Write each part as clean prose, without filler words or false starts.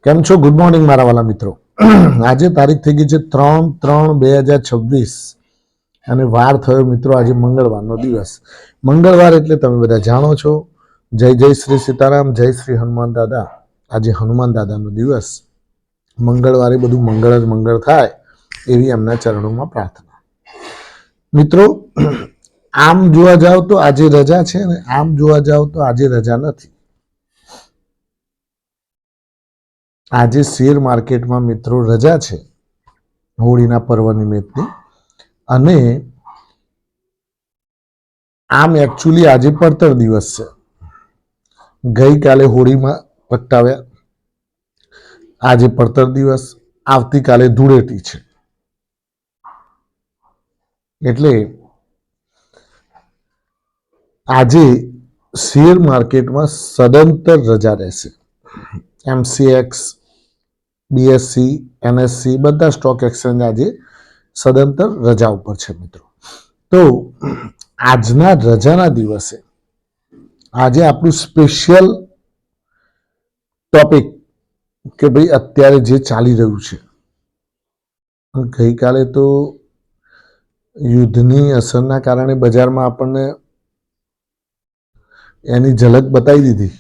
કેમ છો? Good morning મારા વાલા મિત્રો. આજે તારીખ થઈ ગઈ છે 3/3/2026 અને વાર થયો મિત્રો આજે મંગળવારનો દિવસ. મંગળવાર એટલે તમે બધા જાણો છો, જય જય શ્રી સીતારામ, જય શ્રી હનુમાન દાદા. આજે હનુમાન દાદાનો દિવસ. મંગળવારે બધું મંગળ જ મંગળ થાય એવી એમના ચરણોમાં પ્રાર્થના. મિત્રો, આમ જોવા જાવ તો આજે રજા છે ને આમ જોવા જાવ તો આજે રજા નથી. આજે શેર માર્કેટમાં મિત્રો રજા છે હોળીના પર્વ નિમિત્તની. અને આમ એકચ્યુઅલી આજે પડતર દિવસ છે. ગઈકાલે હોળીમાં પ્રગટાવ્યા, આજે પડતર દિવસ, આવતીકાલે ધૂળેટી છે. એટલે આજે શેર માર્કેટમાં સદંતર રજા રહેશે. MCX, BSE, NSE બધા સ્ટોક એક્સચેન્જ આજે સદંતર રજા ઉપર છે મિત્રો. તો આજના રજાના દિવસે આજે આપણું સ્પેશિયલ ટોપિક કે ભાઈ અત્યારે જે ચાલી રહ્યું છે. ગઈકાલે તો યુદ્ધની અસરના કારણે બજારમાં આપણને એની ઝલક બતાવી દીધી,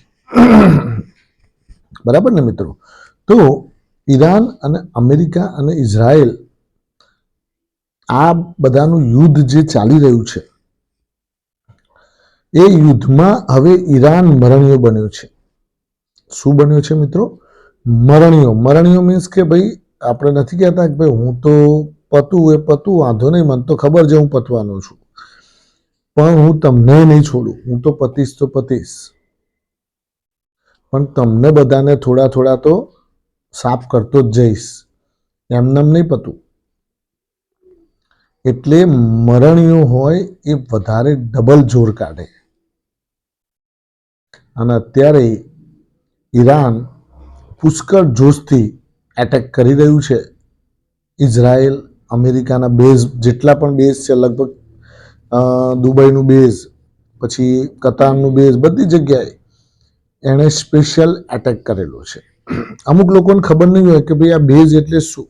બરાબર ને મિત્રો. તો ઈરાન અને અમેરિકા અને ઇઝરાયલ આ બધાનું યુદ્ધ જે ચાલી રહ્યું છે એ યુદ્ધમાં હવે ઈરાન મરણીયો બન્યો છે. શું બન્યો છે મિત્રો? મરણીયો. મરણીયો મીન્સ કે ભાઈ આપણે નથી કહેતા કે ભાઈ હું તો પતું એ પતું, વાંધો નહીં, મને તો ખબર છે હું પતવાનો છું, પણ હું તમને નહીં છોડું, હું તો પતીશ તો પતીશ, પણ તમને બધાને થોડા થોડા તો સાફ કરતો જ જઈશ, એમનેમ નહીં પતું. એટલે મરણીયો હોય એ વધારે ડબલ જોર કાઢે. અને અત્યારે ઈરાન પુષ્કળ જોશથી એટેક કરી રહ્યું છે. ઇઝરાયલ, અમેરિકાના બેઝ જેટલા પણ બેઝ છે, લગભગ દુબઈનું બેઝ, પછી કતારનું બેઝ, બધી જગ્યાએ એણે સ્પેશિયલ એટેક કરેલો છે. અમુક લોકોને ખબર નહીં હોય કે ભાઈ આ બેઝ એટલે શું.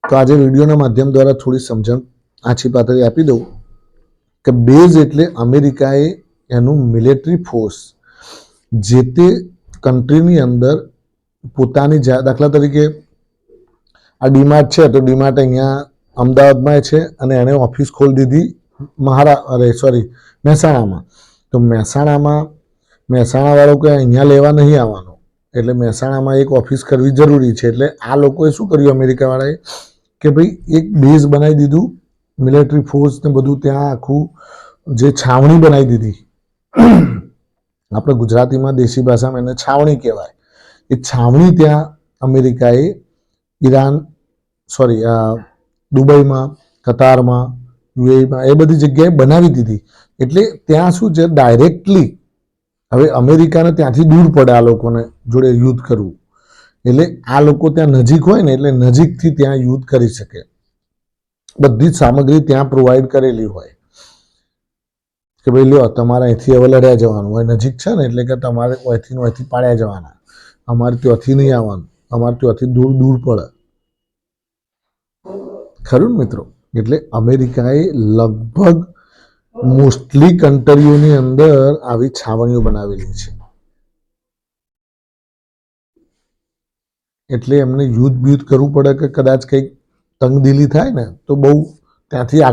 તો આજે વિડીયોના માધ્યમ દ્વારા થોડી સમજણ આછી પાતળી આપી દઉં કે બેઝ એટલે અમેરિકાએ એનું મિલિટરી ફોર્સ જે તે કન્ટ્રીની અંદર પોતાની દાખલા તરીકે આ ડીમાર્ટ છે તો ડીમાર્ટ અહીંયા અમદાવાદમાં છે અને એણે ઓફિસ ખોલી દીધી મહેસાણામાં. તો મહેસાણાવાળો કે અહીંયા લેવા નહીં આવવાનો, એટલે મહેસાણામાં એક ઓફિસ કરવી જરૂરી છે. એટલે આ લોકોએ શું કર્યું અમેરિકાવાળાએ કે ભાઈ એક બેઝ બનાવી દીધું, મિલિટરી ફોર્સ ને બધું ત્યાં આખું જે છાવણી બનાવી દીધી. આપણે ગુજરાતીમાં દેશી ભાષામાં એને છાવણી કહેવાય. એ છાવણી ત્યાં અમેરિકાએ દુબઈમાં, કતારમાં, યુએઈમાં એ બધી જગ્યાએ બનાવી દીધી. એટલે ત્યાં શું છે, ડાયરેક્ટલી હવે અમેરિકાને ત્યાંથી દૂર પડે આ લોકોને જોડે યુદ્ધ કરવું. એટલે આ લોકો ત્યાં નજીક હોય ને એટલે નજીકથી ત્યાં યુદ્ધ કરી શકે. બધી જ સામગ્રી ત્યાં પ્રોવાઈડ કરેલી હોય કે ભાઈ લ્યો તમારે અહીંથી હવે લડ્યા જવાનું હોય, નજીક છે ને એટલે કે તમારે અહીંથી પાડ્યા જવાના, અમારે ત્યાંથી નહીં આવવાનું, અમારે ત્યાંથી દૂર દૂર પડે, ખરું મિત્રો. એટલે અમેરિકાએ લગભગ મોસ્ટલી કન્ટ્રીઓની અંદર આવી છાવણીઓ બનાવેલી છે. એટલે એમને યુદ્ધ કરવું પડે કે કદાચ કંઈક તંગદિલી થાય ને તો બહુ ત્યાંથી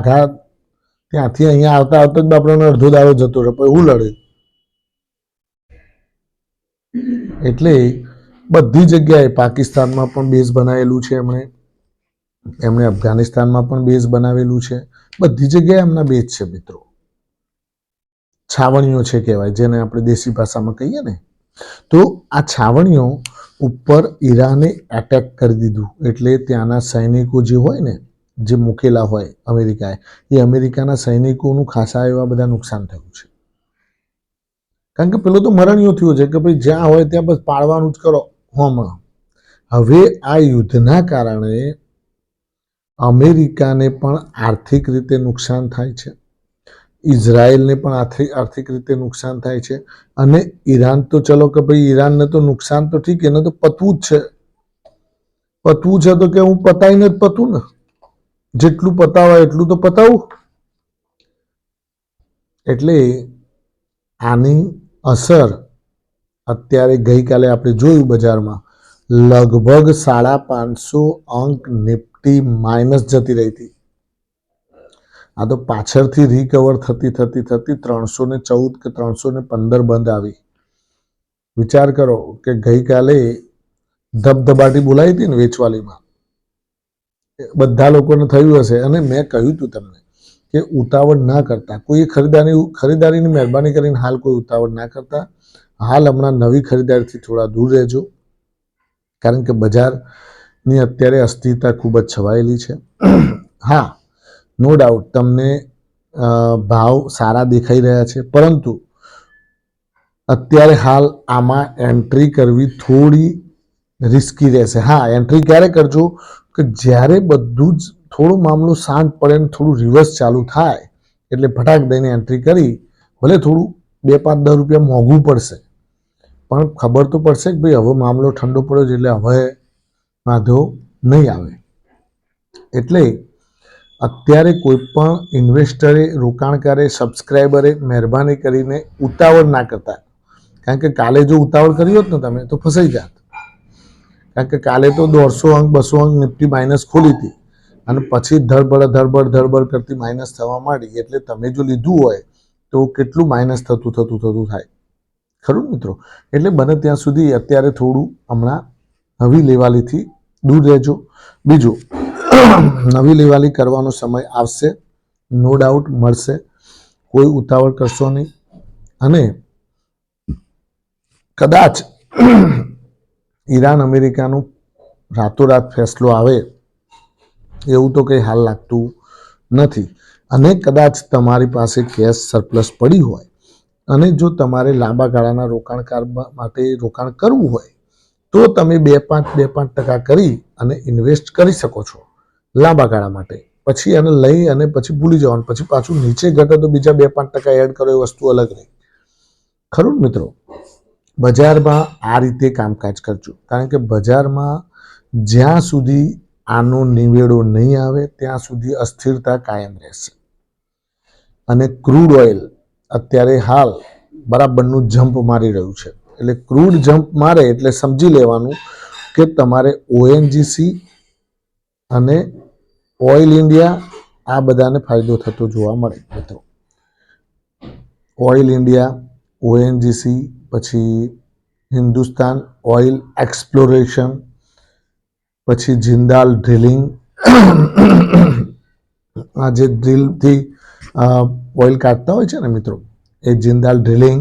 અહીંયા આવતા જ આપણને અડધો દાડો જતો રહે, પછી હું લડે. એટલે બધી જગ્યાએ પાકિસ્તાનમાં પણ બેઝ બનાવેલું છે એમણે અફઘાનિસ્તાનમાં પણ બેઝ બનાવેલું છે. બધી જગ્યાએ એમના બેઝ છે મિત્રો. છાવણીઓ છે કહેવાય, જેને આપણે દેશી ભાષામાં કહીએ ને. તો આ છાવણીઓ ઉપર ઈરાને એટેક કરી દીધું. એટલે ત્યાંના સૈનિકો જે હોય ને, જે મૂકેલા હોય અમેરિકાએ, એ અમેરિકાના સૈનિકોનું ખાસા એવા બધા નુકસાન થયું છે. કારણ કે પેલો તો મરણીયો થયો છે કે ભાઈ જ્યાં હોય ત્યાં બસ પાડવાનું જ કરો હોમાં. હવે આ યુદ્ધના કારણે અમેરિકાને પણ આર્થિક રીતે નુકસાન થાય છે. ઇઝરાયલને પણ આર્થિક રીતે નુકસાન થાય છે. અને ઈરાન તો ચલો કે ભાઈ ઈરાનને તો નુકસાન તો ઠીક, એને તો પતવું જ છે. પતવું છે તો કે હું પતાવીને જ પતું ને, જેટલું પતાવાય એટલું તો પતાવું. એટલે આની અસર અત્યારે ગઈકાલે આપણે જોયું બજારમાં લગભગ 550 અંક નિફ્ટી માઇનસ જતી રહી હતી. આ તો પાછળથી રિકવર થતી 314 કે 315 બંધ આવી. વિચાર કરો કે ગઈકાલે ધબધબાટી બોલાવી હતી ને વેચવાલીમાં, બધા લોકોને થયું હશે. અને મેં કહ્યું હતું તમને કે ઉતાવળ ના કરતા, કોઈ ખરીદારીની મહેરબાની કરીને હાલ કોઈ ઉતાવળ ના કરતા. હાલ હમણાં નવી ખરીદારીથી થોડા દૂર રહેજો, કારણ કે બજારની અત્યારે અસ્થિરતા ખૂબ જ છવાયેલી છે. હા, નો ડાઉટ તમને ભાવ સારા દેખાઈ રહ્યા છે, પરંતુ અત્યારે હાલ આમાં એન્ટ્રી કરવી થોડી રિસ્કી રહેશે. હા, એન્ટ્રી ક્યારે કરજો કે જ્યારે બધું જ થોડો મામલો શાંત પડે ને થોડું રિવર્સ ચાલુ થાય એટલે ફટાક દઈને એન્ટ્રી કરી. ભલે થોડું 2-5-10 રૂપિયા મોંઘું પડશે, પણ ખબર તો પડશે કે ભાઈ હવે મામલો ઠંડો પડ્યો છે એટલે હવે વાંધો નહીં આવે. એટલે અત્યારે કોઈ પણ ઇન્વેસ્ટરે, રોકાણકારે, સબસ્ક્રાઈબરે મહેરબાની કરીને ઉતાવળ ના કરતા. કારણ કે કાલે જો ઉતાવળ કરી હોત ને તમે તો ફસાઈ જાત. કારણ કે કાલે તો 150 અંક 200 અંક નિફ્ટી માઇનસ ખોલી હતી અને પછી ધડબડ કરતી માઇનસ થવા માંડી. એટલે તમે જો લીધું હોય તો કેટલું માઇનસ થતું થાય, ખરું મિત્રો. એટલે બને ત્યાં સુધી અત્યારે થોડું હમણાં નવી લેવાલીથી દૂર રહેજો. બીજું, નવી લેવાલી કરવાનો સમય આવશે, નો ડાઉટ મળશે. કોઈ ઉતાવળ કરશો નહીં. અને કદાચ ઈરાન અમેરિકાનું રાતોરાત ફેસલો આવે એવું તો કંઈ હાલ લાગતું નથી. અને કદાચ તમારી પાસે કેશ સરપ્લસ પડી હોય અને જો તમારે લાંબા ગાળાના રોકાણકાર માટે રોકાણ કરવું હોય તો તમે 2-5% કરી અને ઇન્વેસ્ટ કરી શકો છો લાંબા ગાળા માટે. પછી એને લઈ અને પછી ભૂલી જવાનું, પછી પાછું નીચે ઘટે તો બીજા 2-5% એડ કરો, એ વસ્તુ અલગ રહી. ખરું મિત્રો, બજારમાં આ રીતે કામકાજ કરજો. કારણ કે બજારમાં જ્યાં સુધી આનો નિવેડો નહીં આવે ત્યાં સુધી અસ્થિરતા કાયમ રહેશે. અને ક્રૂડ ઓઇલ અત્યારે હાલ બરાબરનું જમ્પ મારી રહ્યું છે. એટલે ક્રૂડ જમ્પ મારે એટલે સમજી લેવાનું કે તમારે ઓએનજીસી અને ઓઇલ ઇન્ડિયા આ બધાને ફાયદો થતો જોવા મળે મિત્રો. ઓઇલ ઇન્ડિયા, ઓએનજીસી, પછી હિન્દુસ્તાન ઓઇલ એક્સપ્લોરેશન, પછી જિંદાલ ડ્રિલિંગ, આ જે ડ્રિલથી ઓઇલ કાઢતા હોય છે ને મિત્રો, એ જિંદાલ ડ્રિલિંગ,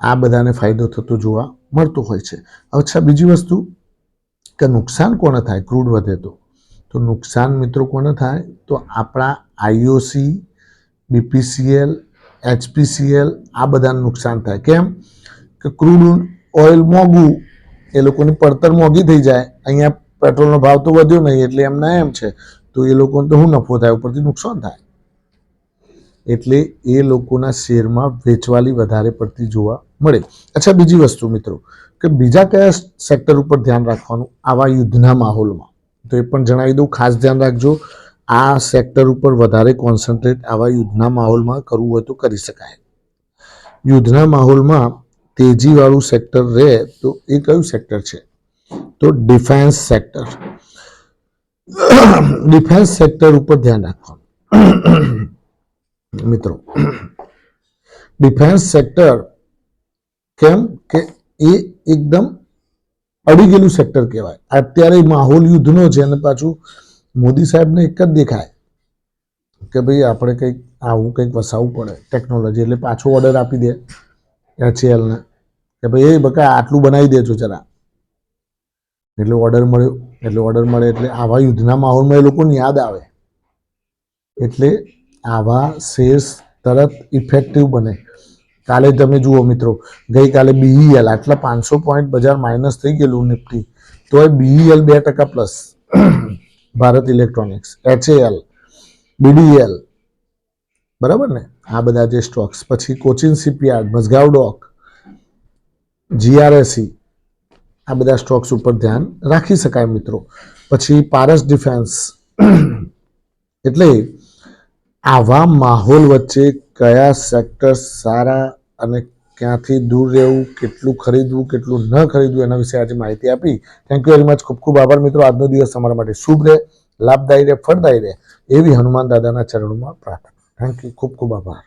આ બધાને ફાયદો થતો જોવા મળતો હોય છે. અચ્છા, બીજી વસ્તુ કે નુકસાન કોને થાય ક્રૂડ વધે તો નુકસાન મિત્રો કોને થાય તો આપણા આઈઓસી, બીપીસીએલ, એચપીસીએલ આ બધાને નુકસાન થાય. કેમ કે ક્રૂડ ઓઇલ મોંઘું, એ લોકોની પડતર મોંઘી થઈ જાય. અહીંયા પેટ્રોલનો ભાવ તો વધ્યો નહીં એટલે એમના એમ છે, તો એ લોકોને તો શું નફો થાય, ઉપરથી નુકસાન થાય. એટલે એ લોકોના શેરમાં વેચવાલી વધારે પડતી જોવા મળે. અચ્છા, બીજી વસ્તુ મિત્રો કે બીજા કયા સેક્ટર ઉપર ધ્યાન રાખવાનું આવા યુદ્ધના માહોલમાં, તો એ પણ જણાવી દઉં. ખાસ ધ્યાન રાખજો, આ સેક્ટર ઉપર વધારે કોન્સન્ટ્રેટ આવા યુદ્ધના માહોલમાં કરવું હોય તો કરી શકાય. યુદ્ધના માહોલમાં તેજીવાળું સેક્ટર રહે તો એ કયું સેક્ટર છે તો ડિફેન્સ સેક્ટર. ડિફેન્સ સેક્ટર ઉપર ધ્યાન રાખવાનું મિત્રો. ડિફેન્સ સેક્ટર કેમ કે એ એકદમ અડી ગયેલું સેક્ટર કહેવાય. અત્યારે માહોલ યુદ્ધનો છે અને પાછું મોદી સાહેબને એક જ દેખાય કે ભાઈ આપણે કંઈક આવું કંઈક વસાવવું પડે ટેકનોલોજી, એટલે પાછો ઓર્ડર આપી દે એચએએલને કે ભાઈ એ બકા આટલું બનાવી દેજો જરા. એટલે ઓર્ડર મળે એટલે આવા યુદ્ધના માહોલમાં એ લોકોને યાદ આવે. એટલે આવા શેર્સ તરત ઇફેક્ટિવ બને. કાલે તમે જુઓ મિત્રો, ગઈકાલે બીઈએલ આટલા 500 પોઈન્ટ બજાર માઇનસ થઈ ગયેલું નિફ્ટી, તો એ BEL 2% plus, Bharat electronics, HAL, BDL બરાબર ને, આ બધા જે સ્ટોક્સ, પછી Cochin shipyard, Mazagon dock, GRSE, આ બધા સ્ટોક્સ ઉપર ધ્યાન રાખી શકાય મિત્રો. પછી પારસ ડિફેન્સ. એટલે આવા માહોલ વચ્ચે કયા સેક્ટર સારા અને ક્યાંથી દૂર રહેવું, કેટલું ખરીદવું, કેટલું ન ખરીદવું, એના વિશે આજે માહિતી આપી. Thank you very much. ખૂબ ખૂબ આભાર મિત્રો. આજનો દિવસ તમારા માટે શુભ રહે, લાભદાયી રહે, ફળદાયી રહે એવી હનુમાન દાદાના ચરણોમાં પ્રાર્થના. Thank you. ખૂબ ખૂબ આભાર.